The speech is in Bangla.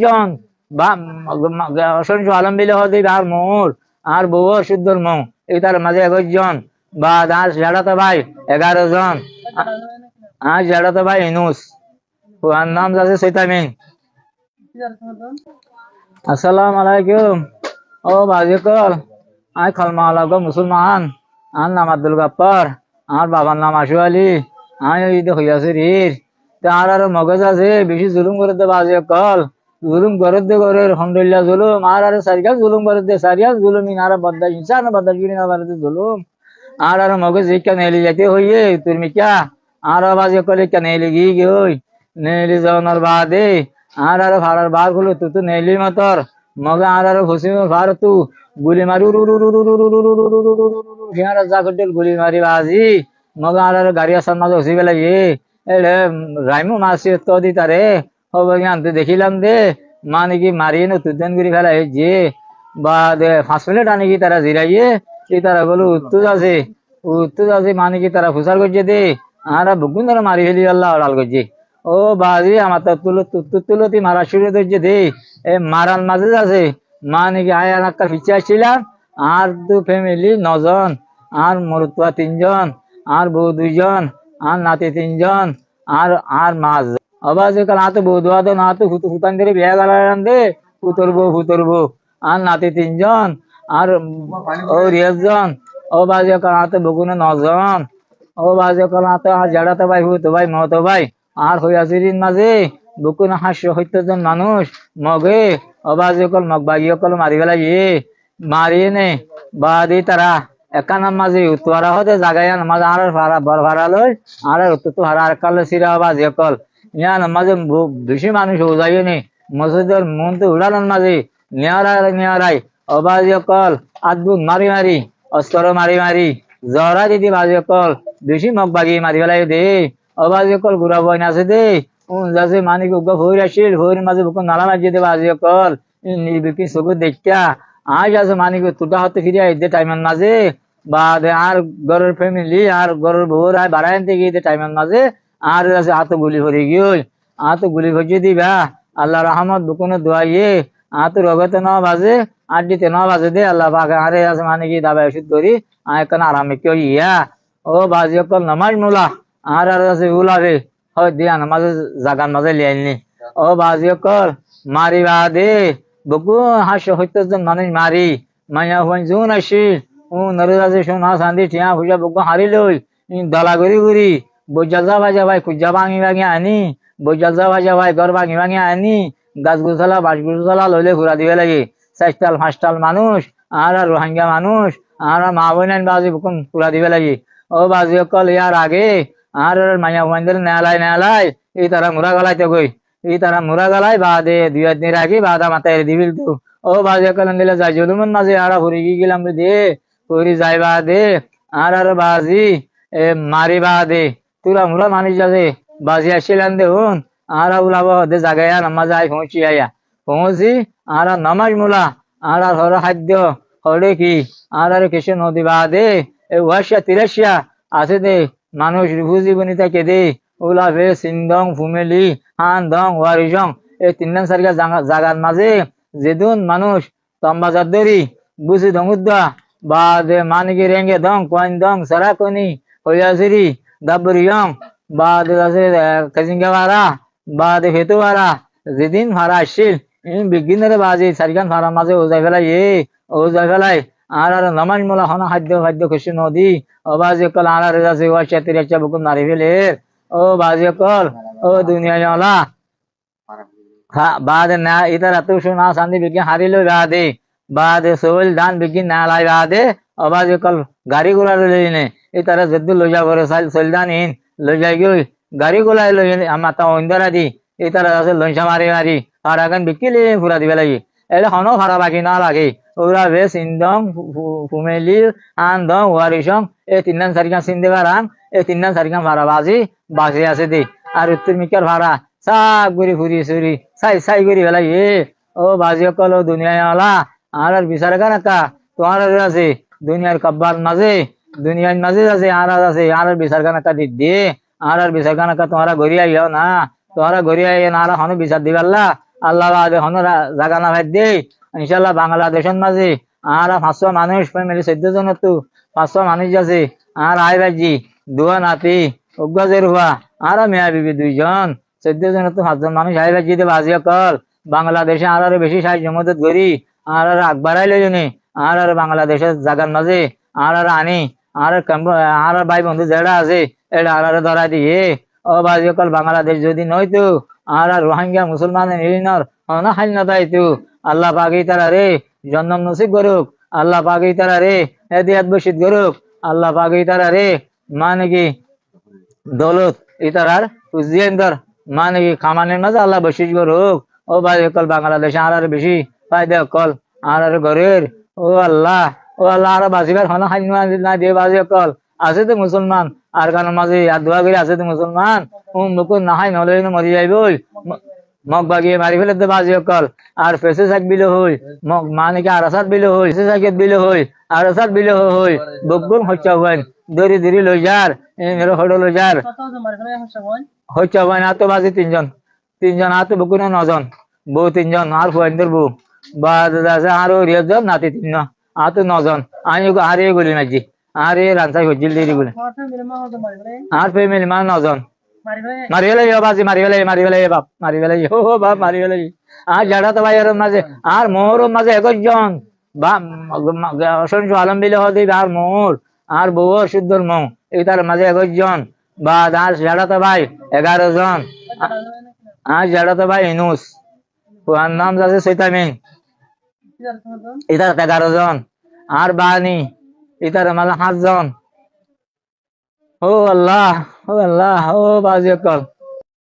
জন বা অসংখ্য আলম বিলে হতে আর মোর আর বউ শুদ্ধর মৌ এই তার মাঝে 21 জন বা আর জেঠাতো ভাই 11 জন আর জেঠাতো ভাই ইনুস ওর নাম আছে সৈতামিন। আসসালামু আলাইকুম। ও বাজি কল আই খালমা আলাগো মুসলমান আর নাম আব্দুল গাপ্পার আর বাবার নাম আশু আলী আই ঈদ হইয়াছে রির তার আর মগজ আছে বেশি জুলুম করে দে বাজি কল জুলুম করে দে করে আলহামদুলিল্লাহ জুলুম আর সারিয়া জুলুম করে দে সারিয়া জুলুম আর বদলা ইনসান বদলা গিরি না বারে জুলুম আর মগজ ইকা নেলি যাইতে হইয়ে তুমি ক্যা আর বাজি কলে ক্যা নেলি গি গই নেলি যাওয়ার বাদে আর ভাড়ার বার গুলো তুই নেলি মতর মগে আর খুশি ভার তু গুলি মারি জাগটেল গুলি মারি বাজি মগে আর গাড়ি আসার মাঝে হসি বেলা এড়ে রাইমু মাসি তো দি তারে হব আনতে দেখিলাম দে মানে কি মারিয়ে না তুদেন গুলি ফেলা যে বা দে 5 মিনিট আনি কি তারা জিরাইয়ে এই তারা বলো উত্তর আছে মানে কি তারা ফুসার করছে দে আর বুকুন তারা মারি ফেলি আল্লাহ আড়াল করছে ও বাজি আমার তো তুলতি মারা শুরু করছে দে এ মারার মাঝে আছে মানে কি আয় একটা পিছিয়ে আসছিলাম আর তো ফ্যামিলি 9 জন আর মরুতুয়া 3 জন আর বউ 2 জন আর নাতি 3 জন আর আর মাছ আবাজ কাল হাতে বউ দোয়া তো না তো হুতান করে বিয়া গেলাম দে ফুতরবো আর নাতি 3 জন আর ও 10 জন ও বাজে কাল হাতে বগুনে 9 জন ও বাজে কাল হাতে জেড়াতে ভাই হুতো ভাই মতো ভাই আর হইয়াছে দিন মাঝে বুকুন 70 জন মানুষ মগে অবাজ কল মগ বাগি কল মারি ফেলা মারিয়ে নে বাদি তারা একানার মাঝে উত্তরা হতে জাগাইয়া মাঝে আর ভাড়া বর ভাড়া লই আর উত্তর হারা আর কাল সিরা বাজ কল ইয়ান মাঝে বেশি মানুষ হয়ে যায় নি মসজিদের মন তো উড়ানোর মাঝে নিয়ারাই অবাজ কল আদবুত মারি অস্কর মারি জরা দিদি বাজে কল বেশি মগ বাগি মারি ফেলাই দে অবাজ কল গুড়া বই আছে দে যাচ্ছে মানিক ভৈর আসিল ভৈর মাঝে বুকুন নালা মাঝে দে বাজে কল নির্বিকি চকু দেখা আজ আছে মানিক তুটা হতে ফিরে আইতে টাইমের মাঝে বা আর ঘরের ফ্যামিলি আর ঘরের বউর আর বাড়াই আনতে গিয়ে টাইমের মাঝে আর আছে হাত গুলি ভরে গিয়ে হাত গুলি ভরিয়ে দিবা আল্লাহ রহমত বুকুনে দোয়াইয়ে হাত রগতে ন বাজে আড্ডিতে ন বাজে দে আল্লাহ পাকে আরে আছে মানে কি দাবা ওষুধ করি এখন আরামে কেউ ইয়া ও বাজি কল নামাজ মুলা আর আছে উলাবে হয় দিয়া নামাজে জাগান মাঝে লিয়াইনি ও বাজি কল মারি বা দে বকু 70 জন মানুষ মারি মাইয়া হন জুন আসিল ও নরদাসে সোনা চান্দি ঠিয়া ফুজা বকু হারি লই দলা ঘুরি বৈজাল যা ভাই খুঁজা ভাঙি আনি বৈজাল যা ভাই ঘর ভাঙি আনি গাছ গুছালা বাঁশ গুছালা লইলে ঘুরা দিবে লাগে 4টাল 5টাল মানুষ আর রোহিঙ্গা মানুষ আর মা বোন বাজি বুকুন ঘুরা দিবে লাগে ও বাজি কল ইয়ার আগে আর মাইয়া হুয়াইদের নেলাই এই তারা মুরা গলাইতে গই এই তারা মুরা গলাই বাদে 2 দিন আগে বাদা মাথায় দিবিল তো ও বাজে কল দিলে যাই জলুমন মাঝে আর ঘুরে গেলাম দে করি যাই বাদে আর বাজি এ মারি বাদে তুরা মুরা মানি যাবে বাজি আসিলাম দে হুন আর উলাব দে জাগায়া নামাজ আই পৌঁছি আর নামাজ মুলা আর হর খাদ্য হরে কি আর কিছু নদী বাদে এ ওয়াশিয়া তিরাশিয়া আছে দে মানুষ রিফিউজি বনিতা কেদে ওলাবে সিন্দং ফুমেলি হান দং ওয়ারিজং এই 3 সারিকা জাগার মাঝে যেদুন মানুষ তম্বাজার দরি বুঝি দঙ্গুদ্দা বা দে মানিকি রেঙ্গে দং কোয়াইন দং সারাকনি হইয়াছিরি দাবরিয়ং বা দে আছে কাজিঙ্গাওয়ারা বা দে ফেতুয়ারা যেদিন ভাড়া আসছিল বিজ্ঞানের বাজি সারিকান ভাড়ার মাঝে ওজাই ফেলাই আর নামাজ মোলা হনা খাদ্য খুশি নদী ও বাজি কল আর আছে ওয়াশা তিরাশা বুকুন মারি ফেলে ও বাজি কল ও দুনিয়া बाद ना इधर अतु सुना शांति बिकी हारी लो बादे बाद सोल दान बिकी ना लाई बादे आवाज कल गाड़ी गोला लेने इधर जद्दू लो जा बरे साल सोलदान इन लो जाएगी गाड़ी गोला लो हम आता इंदर आदि इधर ऐसे लंचा मारी और अगन बिकी ले पूरा दिवे लगी एले हनो भाड़ा बाकी ना लगे ओरा वे सिंदम फुमेली आंदम वारिशम ए 3 सारिका सिंदेवाराम ए 3 सारिका भाड़ा बाजी আছে দে আর উত্তর মিকার ভাড়া সব ঘুরি ফুরি সুরি সাই করি বেলা ও বাজি কল দুনিয়ায় আলা আর বিচার কানাকা তোমার আছে দুনিয়ার কব্বার দুনিয়ার মাঝে আছে আর বিচার কানাকা দিয়ে আর বিচার কানাকা তোমারা ঘুরি আইও না তোমারা ঘুরি আইও না আর হনো বিচার দিবাল্লা আল্লাহ হনরা জাগা না ভাই দে ইনশাল্লাহ বাংলাদেশের মাঝে আর 500 মানুষ ফ্যামিলি 14 জন তো 500 মানুষ আছে আর আই ভাইজি দুয়া নাতি অজ্ঞাজের হওয়া আর মেয়া বিবি 2 জন 14 জন তো 5 জন মানুষ আই ভাইজি দে বাজি কল বাংলাদেশে আর বেশি সাহায্য মদত করি আর আকবরাই লইনি আর বাংলাদেশের জাগার মাঝে আর আনি আর ভাই বন্ধু যেটা আছে এটা আর ধরা দিয়ে ও বাজি কল বাংলাদেশ যদি নয়তো আর রোহিঙ্গা মুসলমান নিরিনর অনাহান্যতাই তো আল্লাহ পাকি তারা রে জন্ম নসিব করুক আল্লাহ পাকি তারা রে হেদিয়াত বসিত করুক আল্লাহ পাকি তারা রে মানে কি দৌলত ইতারার উজিয়েন্দর মানে কি খামানের মাঝে আল্লাহ বসিত করুক ও ভাই কল বাংলাদেশে আর বেশি ফায়দা কল আর ঘরের ও আল্লাহ আর বাসিবার হনা হান্য না দিয়ে বাজি কল আছে তো মুসলমান আর কারণ মাঝে আর দোয়া করে আছে তো মুসলমান মুকুন নাহাই নহলে মরি যাইবই মগ বাগিয়ে মারি ফেলে তো বাজি কল আর ফেসে শাক বিলো হই মগ মানে কি আরাসাত বিলো হই ফেসে শাকের বিলো হই আরাসাত বিলো হই বকগুন হচ্ছা হইন দড়ি দড়ি লই যার মেরো হড়ো লই যার হচ্ছা হইন আর তো বাজি 3 জন আর তো বকুন 9 জন বউ 3 জন আর ফুয়াইন্দর বউ বা দাদা আর রিয়াজন নাতি 3 আর তো 9 জন আমি আর এ গলি নাজি আর এ রান্তাই হজ্জিল দেরি বলে আর ফ্যামিলি মা 9 জন মারি ফেলাই বাজি মারি ফেলাই বাপ মারি ফেলাই ও বাপ মারি ফেলাই আর যারা তো ভাই এর মাঝে আর মোর মাঝে 21 জন বা অসংখ্য আলম বিলে হতে আর মোর আর বউ শুদ্ধর মৌ এই তার মাঝে 21 জন বা আর যারা তো ভাই 11 জন আর যারা তো ভাই ইনুস ওর নাম আছে সৈতামিন ইতার 11 জন আর বানি ইতার মাঝে 7 জন ও আল্লাহ ও বাজি কল